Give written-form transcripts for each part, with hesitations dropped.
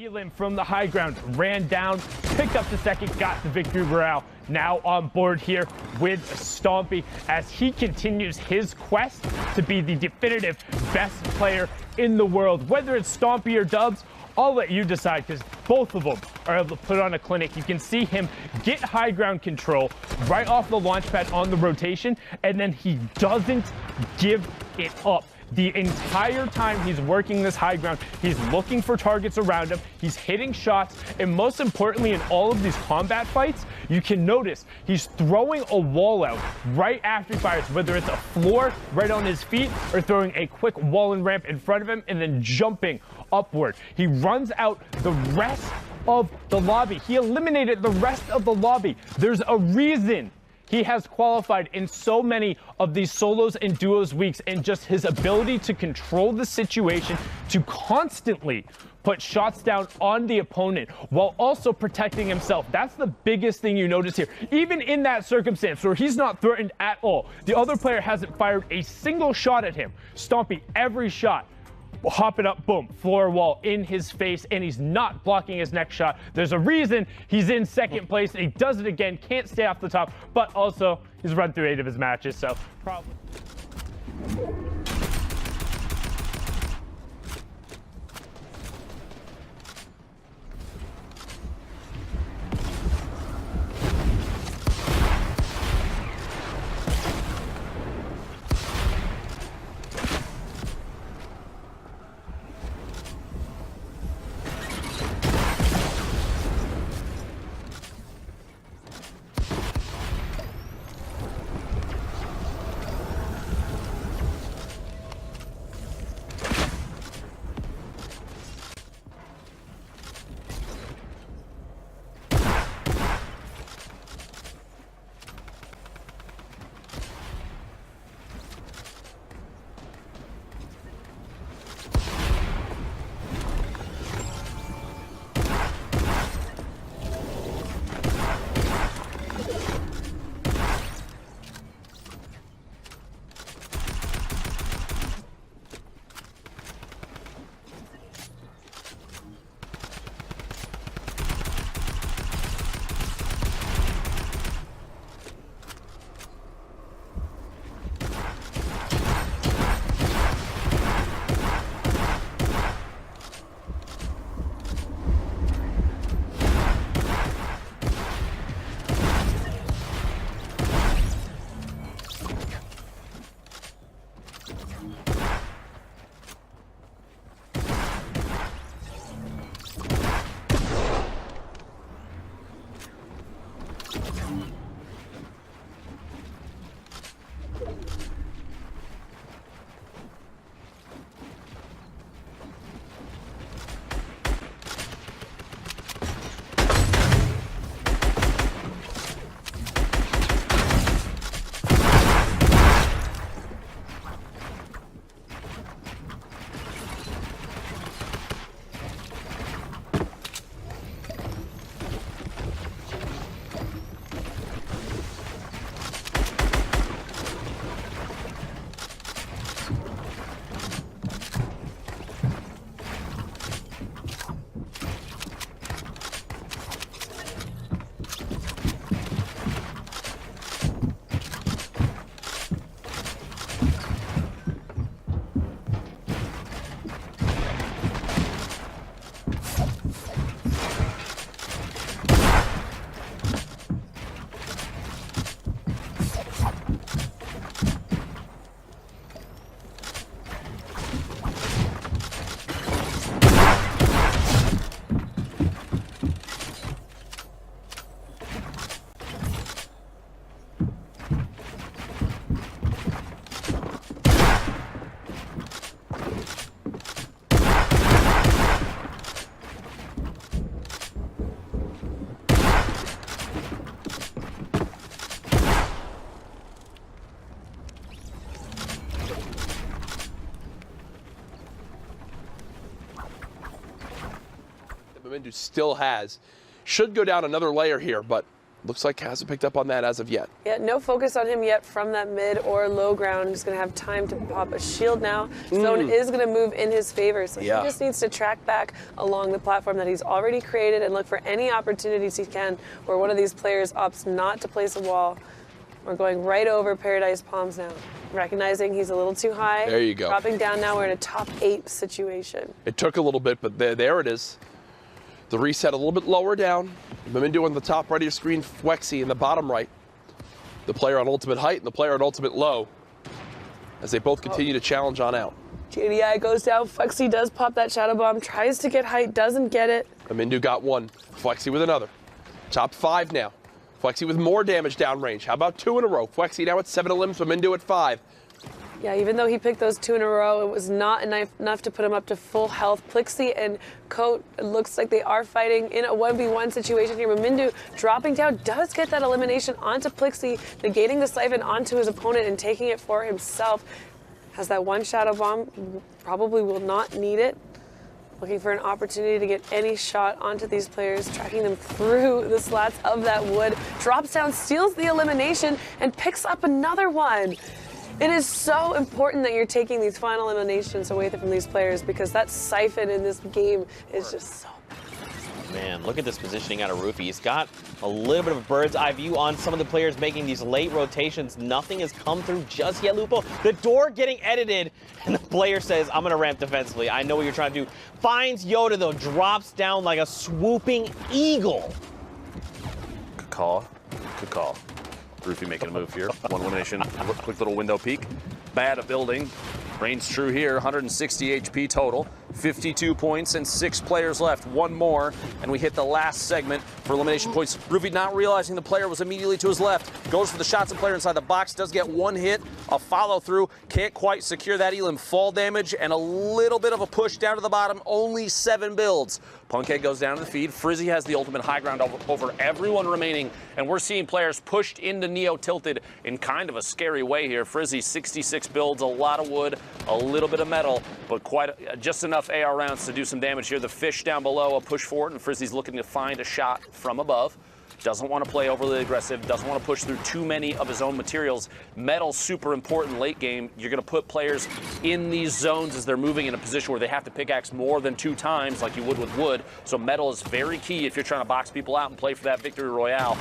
Elim from the high ground ran down, picked up the second, got the victory Royale. Now on board here with Stompy as he continues his quest to be the definitive best player in the world. Whether it's Stompy or Dubs, I'll let you decide because both of them are able to put on a clinic. You can see him get high ground control right off the launch pad on the rotation, and then he doesn't give it up. The entire time he's working this high ground, he's looking for targets around him, he's hitting shots, and most importantly in all of these combat fights, you can notice he's throwing a wall out right after he fires, whether it's a floor right on his feet or throwing a quick wall and ramp in front of him and then jumping upward. He runs out the rest of the lobby. He eliminated the rest of the lobby. There's a reason he has qualified in so many of these solos and duos weeks, and just his ability to control the situation, to constantly put shots down on the opponent while also protecting himself. That's the biggest thing you notice here. Even in that circumstance where he's not threatened at all, the other player hasn't fired a single shot at him. Stompy, every shot, hopping up, boom, floor wall in his face, and he's not blocking his next shot. There's a reason he's in second place, and he does it again, can't stay off the top, but also he's run through 8 of his matches, so probably. Domentos still has. Should go down another layer here, but looks like hasn't picked up on that as of yet. Yeah, no focus on him yet from that mid or low ground. He's going to have time to pop a shield now. Zone is going to move in his favor, so he just needs to track back along the platform that he's already created and look for any opportunities he can where one of these players opts not to place a wall. We're going right over Paradise Palms now. Recognizing he's a little too high. There you go. Dropping down now, we're in a top 8 situation. It took a little bit, but there it is. The reset a little bit lower down. Domentos on the top right of your screen, Flexi in the bottom right. The player on ultimate height and the player on ultimate low as they both continue to challenge on out. JDI goes down, Flexi does pop that Shadow Bomb, tries to get height, doesn't get it. Domentos got one, Flexi with another. Top 5 now. Flexi with more damage downrange. How about 2 in a row? Flexi now at 7 limbs, Domentos at 5. Yeah, even though he picked those 2 in a row, it was not enough to put him up to full health. Plixie and Coat, it looks like they are fighting in a 1v1 situation here. Domentos dropping down, does get that elimination onto Plixie, negating the siphon onto his opponent and taking it for himself. Has that one Shadow Bomb, probably will not need it. Looking for an opportunity to get any shot onto these players, tracking them through the slats of that wood. Drops down, steals the elimination, and picks up another one. It is so important that you're taking these final eliminations away from these players because that siphon in this game is just so bad. Man, look at this positioning out of Roofy. He's got a little bit of a bird's eye view on some of the players making these late rotations. Nothing has come through just yet, Lupo. The door getting edited, and the player says, I'm going to ramp defensively. I know what you're trying to do. Finds Yoda, though, drops down like a swooping eagle. Good call. Good call. Roofy making a move here. One elimination, quick little window peek. Bad at building. Reigns true here, 160 HP total. 52 points and 6 players left. One more, and we hit the last segment for elimination points. Roofy not realizing the player was immediately to his left. Goes for the shots of player inside the box. Does get one hit, a follow through. Can't quite secure that Elim. Fall damage and a little bit of a push down to the bottom. Only 7 builds. Punkhead goes down to the feed. Frizzy has the ultimate high ground over everyone remaining, and we're seeing players pushed into Neo tilted in kind of a scary way here. Frizzy 66 builds, a lot of wood, a little bit of metal, but just enough AR rounds to do some damage here. The fish down below, a push for it, and Frizzy's looking to find a shot from above. Doesn't want to play overly aggressive, doesn't want to push through too many of his own materials. Metal's super important late game. You're going to put players in these zones as they're moving in a position where they have to pickaxe more than 2 times like you would with wood. So metal is very key if you're trying to box people out and play for that victory royale.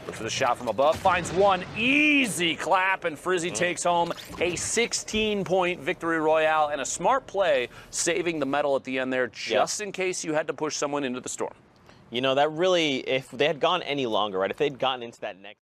Look for the shot from above, finds one, easy clap, and Frizzy takes home a 16-point victory royale and a smart play, saving the metal at the end there just in case you had to push someone into the storm. You know, that really, if they had gone any longer, right, if they'd gotten into that next